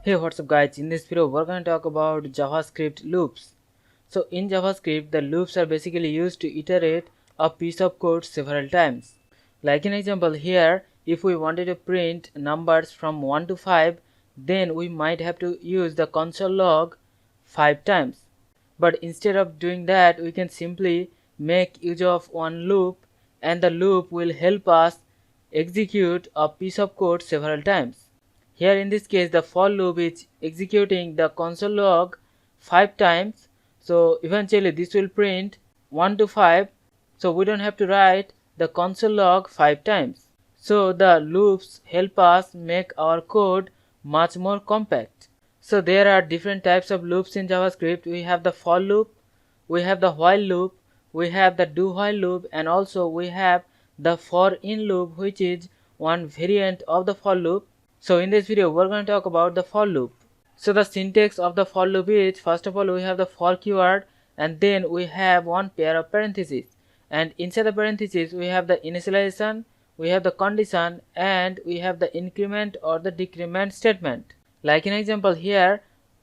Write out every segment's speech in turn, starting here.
Hey, what's up guys? In this video we're going to talk about JavaScript loops. So in JavaScript the loops are basically used to iterate a piece of code several times. Like an example here, if we wanted to print numbers from 1 to 5, then we might have to use the console log 5 times. But instead of doing that, we can simply make use of one loop, and the loop will help us execute a piece of code several times. Here in this case the for loop is executing the console log 5 times, so eventually this will print 1 to 5, so we don't have to write the console log 5 times. So the loops help us make our code much more compact. So there are different types of loops in JavaScript. We have the for loop, we have the while loop, we have the do while loop, and also we have the for in loop, which is one variant of the for loop. So in this video we're going to talk about the for loop. So the syntax of the for loop is, first of all we have the for keyword, and then we have one pair of parentheses, and inside the parentheses we have the initialization, we have the condition, and we have the increment or the decrement statement. Like an example here,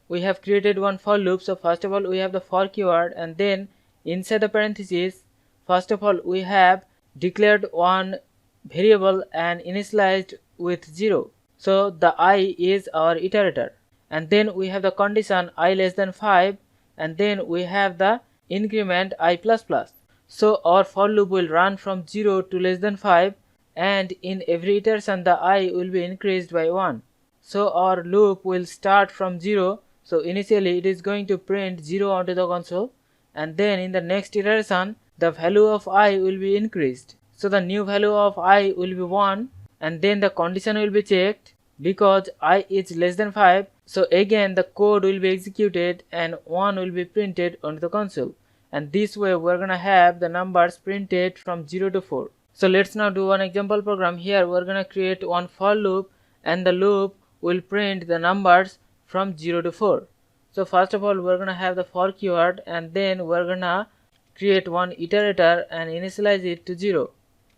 we have created one for loop. So first of all we have the for keyword, and then inside the parentheses, first of all we have declared one variable and initialized with 0. So the I is our iterator, and then we have the condition I less than 5, and then we have the increment I plus plus. So our for loop will run from 0 to less than 5, and in every iteration the I will be increased by 1. So our loop will start from 0. So initially it is going to print 0 onto the console, and then in the next iteration the value of I will be increased. So the new value of I will be 1, and then the condition will be checked because I is less than 5. So again the code will be executed and 1 will be printed onto the console, and this way we're gonna have the numbers printed from 0 to 4. So let's now do one example program. Here we're gonna create one for loop, and the loop will print the numbers from 0 to 4. So first of all we're gonna have the for keyword, and then we're gonna create one iterator and initialize it to 0,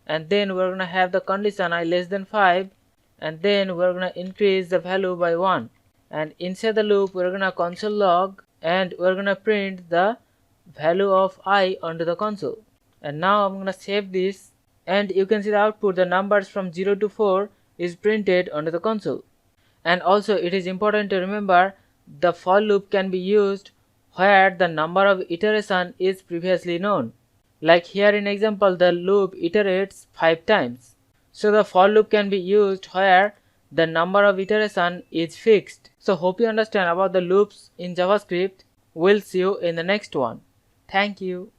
and then we're gonna have the condition I less than 5, and then we're gonna increase the value by 1, and inside the loop we're gonna console log, and we're gonna print the value of I onto the console. And now I'm gonna save this, and you can see the output, the numbers from 0 to 4 is printed onto the console. And also it is important to remember the for loop can be used where the number of iteration is previously known. Like here in example the loop iterates 5 times. So the for loop can be used where the number of iteration is fixed. So hope you understand about the loops in JavaScript. We'll see you in the next one. Thank you.